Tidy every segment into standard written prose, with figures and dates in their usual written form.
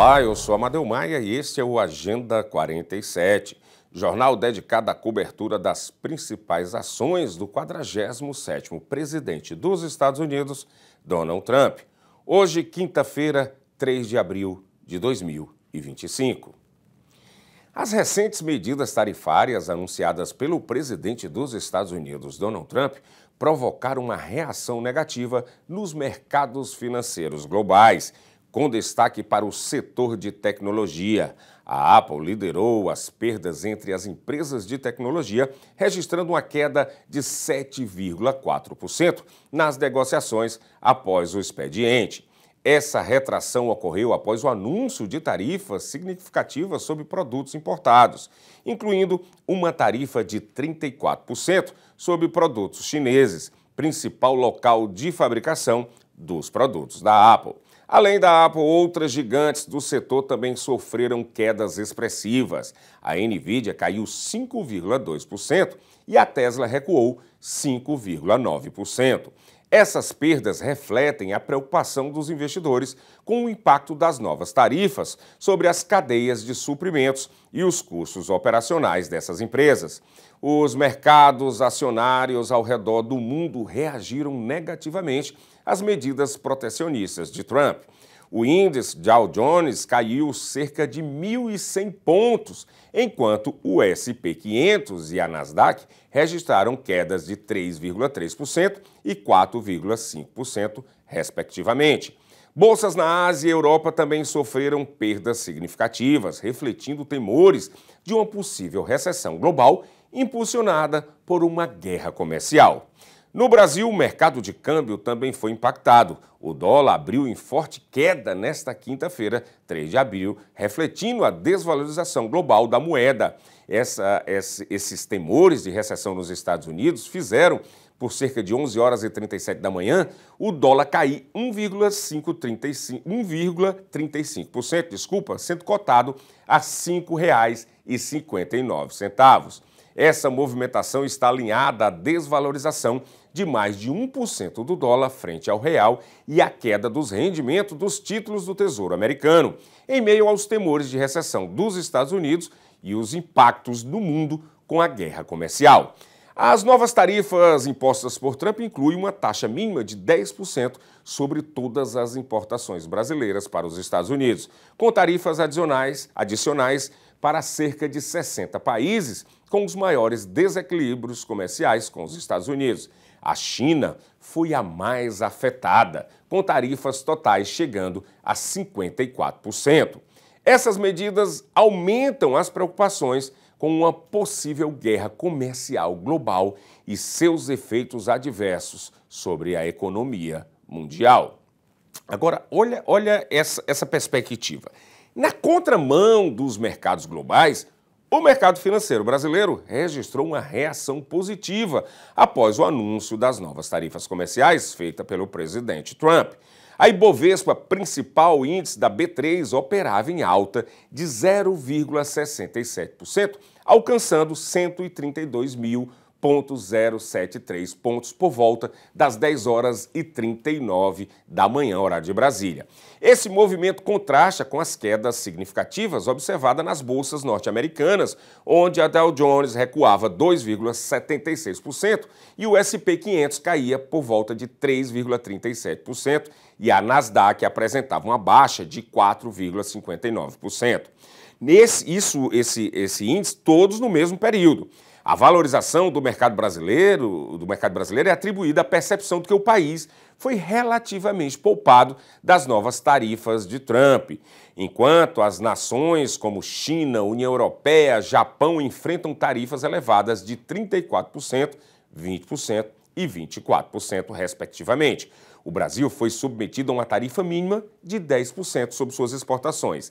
Olá, eu sou Amadeu Maia e este é o Agenda 47, jornal dedicado à cobertura das principais ações do 47º presidente dos Estados Unidos, Donald Trump. Hoje, quinta-feira, 3 de abril de 2025. As recentes medidas tarifárias anunciadas pelo presidente dos Estados Unidos, Donald Trump, provocaram uma reação negativa nos mercados financeiros globais, com destaque para o setor de tecnologia. A Apple liderou as perdas entre as empresas de tecnologia, registrando uma queda de 7,4% nas negociações após o expediente. Essa retração ocorreu após o anúncio de tarifas significativas sobre produtos importados, incluindo uma tarifa de 34% sobre produtos chineses, principal local de fabricação dos produtos da Apple. Além da Apple, outras gigantes do setor também sofreram quedas expressivas. A Nvidia caiu 5,2% e a Tesla recuou 5,9%. Essas perdas refletem a preocupação dos investidores com o impacto das novas tarifas sobre as cadeias de suprimentos e os custos operacionais dessas empresas. Os mercados acionários ao redor do mundo reagiram negativamente às medidas protecionistas de Trump. O índice Dow Jones caiu cerca de 1.100 pontos, enquanto o S&P 500 e a Nasdaq registraram quedas de 3,3% e 4,5%, respectivamente. Bolsas na Ásia e Europa também sofreram perdas significativas, refletindo temores de uma possível recessão global impulsionada por uma guerra comercial. No Brasil, o mercado de câmbio também foi impactado. O dólar abriu em forte queda nesta quinta-feira, 3 de abril, refletindo a desvalorização global da moeda. Esses temores de recessão nos Estados Unidos fizeram, por cerca de 11 horas e 37 da manhã, o dólar cair 1,35%, sendo cotado a R$ 5,59. Essa movimentação está alinhada à desvalorização de mais de 1% do dólar frente ao real e à queda dos rendimentos dos títulos do Tesouro americano, em meio aos temores de recessão dos Estados Unidos e os impactos no mundo com a guerra comercial. As novas tarifas impostas por Trump incluem uma taxa mínima de 10% sobre todas as importações brasileiras para os Estados Unidos, com tarifas adicionais para cerca de 60 países com os maiores desequilíbrios comerciais com os Estados Unidos. A China foi a mais afetada, com tarifas totais chegando a 54%. Essas medidas aumentam as preocupações com uma possível guerra comercial global e seus efeitos adversos sobre a economia mundial. Agora, olha essa perspectiva. Na contramão dos mercados globais, o mercado financeiro brasileiro registrou uma reação positiva após o anúncio das novas tarifas comerciais feita pelo presidente Trump. A Ibovespa, principal índice da B3, operava em alta de 0,67%, alcançando 132.073 pontos por volta das 10 horas e 39 da manhã, horário de Brasília. Esse movimento contrasta com as quedas significativas observadas nas bolsas norte-americanas, onde a Dow Jones recuava 2,76% e o S&P 500 caía por volta de 3,37% e a Nasdaq apresentava uma baixa de 4,59%. Esse índice todos no mesmo período. A valorização do mercado brasileiro é atribuída à percepção de que o país foi relativamente poupado das novas tarifas de Trump, enquanto as nações como China, União Europeia, Japão enfrentam tarifas elevadas de 34%, 20% e 24%, respectivamente. O Brasil foi submetido a uma tarifa mínima de 10% sobre suas exportações.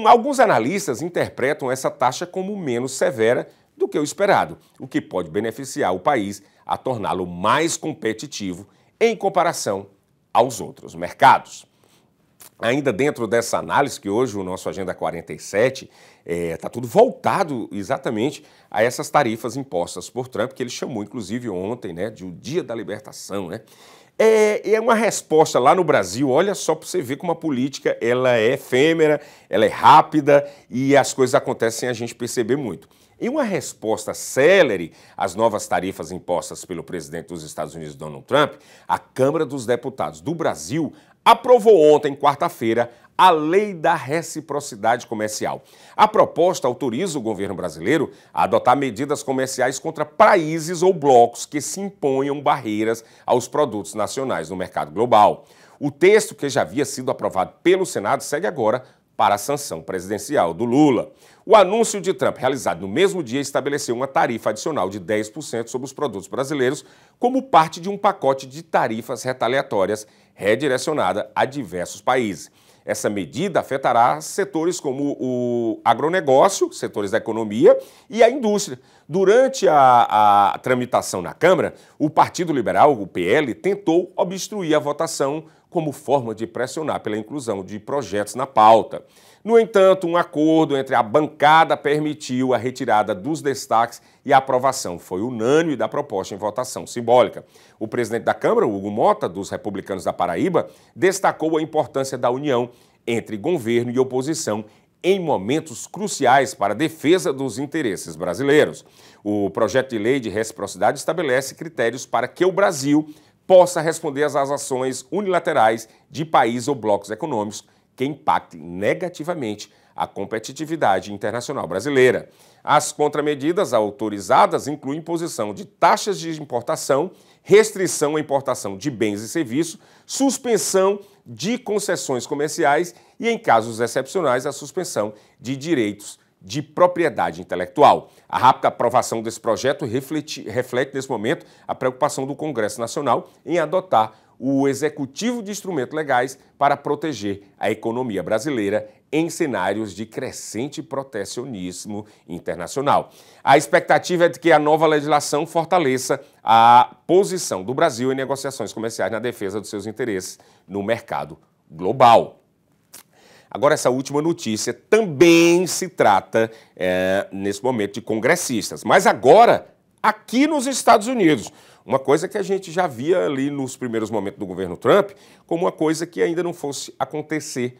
Alguns analistas interpretam essa taxa como menos severa do que o esperado, o que pode beneficiar o país a torná-lo mais competitivo em comparação aos outros mercados. Ainda dentro dessa análise, que hoje o nosso Agenda 47 está tudo voltado exatamente a essas tarifas impostas por Trump, que ele chamou, inclusive, ontem, de o Dia da Libertação, É uma resposta lá no Brasil, olha só para você ver como a política ela é efêmera, ela é rápida e as coisas acontecem sem a gente perceber muito. Em uma resposta célere às novas tarifas impostas pelo presidente dos Estados Unidos, Donald Trump, a Câmara dos Deputados do Brasil aprovou ontem, quarta-feira, a Lei da Reciprocidade Comercial. A proposta autoriza o governo brasileiro a adotar medidas comerciais contra países ou blocos que se imponham barreiras aos produtos nacionais no mercado global. O texto, que já havia sido aprovado pelo Senado, segue agora para a sanção presidencial do Lula. O anúncio de Trump, realizado no mesmo dia, estabeleceu uma tarifa adicional de 10% sobre os produtos brasileiros como parte de um pacote de tarifas retaliatórias redirecionada a diversos países. Essa medida afetará setores como o agronegócio, setores da economia e a indústria. Durante a tramitação na Câmara, o Partido Liberal, o PL, tentou obstruir a votação como forma de pressionar pela inclusão de projetos na pauta. No entanto, um acordo entre a bancada permitiu a retirada dos destaques e a aprovação foi unânime da proposta em votação simbólica. O presidente da Câmara, Hugo Mota, dos Republicanos da Paraíba, destacou a importância da união entre governo e oposição em momentos cruciais para a defesa dos interesses brasileiros. O projeto de lei de reciprocidade estabelece critérios para que o Brasil possa responder às ações unilaterais de países ou blocos econômicos que impactem negativamente a competitividade internacional brasileira. As contramedidas autorizadas incluem imposição de taxas de importação, restrição à importação de bens e serviços, suspensão de concessões comerciais e, em casos excepcionais, a suspensão de direitos de propriedade intelectual. A rápida aprovação desse projeto reflete nesse momento a preocupação do Congresso Nacional em adotar o executivo de instrumentos legais para proteger a economia brasileira em cenários de crescente protecionismo internacional. A expectativa é de que a nova legislação fortaleça a posição do Brasil em negociações comerciais na defesa dos seus interesses no mercado global. Agora, essa última notícia também se trata, nesse momento, de congressistas, mas agora aqui nos Estados Unidos. Uma coisa que a gente já via ali nos primeiros momentos do governo Trump como uma coisa que ainda não fosse acontecer,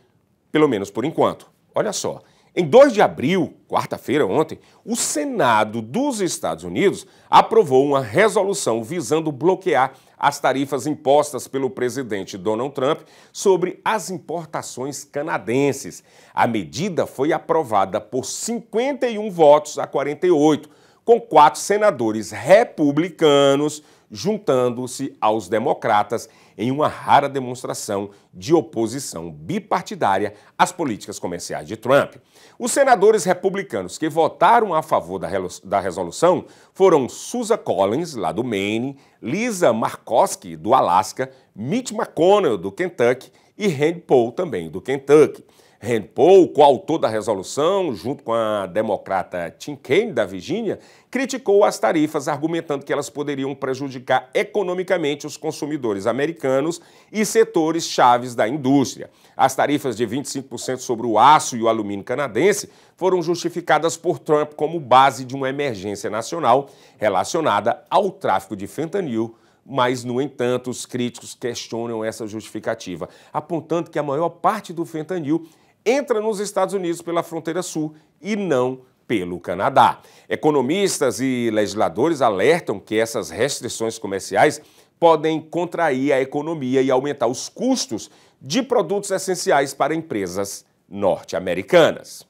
pelo menos por enquanto. Olha só, em 2 de abril, quarta-feira, ontem, o Senado dos Estados Unidos aprovou uma resolução visando bloquear as tarifas impostas pelo presidente Donald Trump sobre as importações canadenses. A medida foi aprovada por 51 votos a 48, com 4 senadores republicanos juntando-se aos democratas em uma rara demonstração de oposição bipartidária às políticas comerciais de Trump. Os senadores republicanos que votaram a favor da resolução foram Susan Collins, lá do Maine, Lisa Murkowski, do Alasca, Mitch McConnell, do Kentucky, e Rand Paul, também do Kentucky. Rand Paul, coautor da resolução, junto com a democrata Tim Kaine, da Virgínia, criticou as tarifas, argumentando que elas poderiam prejudicar economicamente os consumidores americanos e setores chaves da indústria. As tarifas de 25% sobre o aço e o alumínio canadense foram justificadas por Trump como base de uma emergência nacional relacionada ao tráfico de fentanil. Mas, no entanto, os críticos questionam essa justificativa, apontando que a maior parte do fentanil entra nos Estados Unidos pela fronteira sul e não pelo Canadá. Economistas e legisladores alertam que essas restrições comerciais podem contrair a economia e aumentar os custos de produtos essenciais para empresas norte-americanas.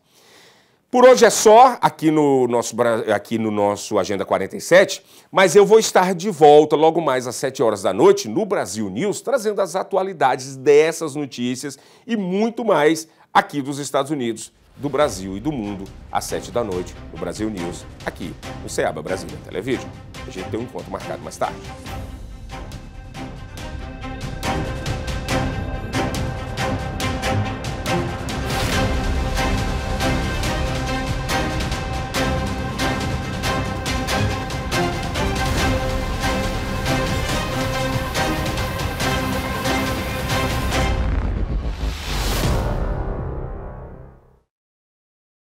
Por hoje é só aqui no nosso Agenda 47, mas eu vou estar de volta logo mais às 7 horas da noite no Brasil News, trazendo as atualidades dessas notícias e muito mais aqui dos Estados Unidos, do Brasil e do mundo, às 7 da noite no Brasil News, aqui no Ceaba Brasília Televídeo. A gente tem um encontro marcado mais tarde.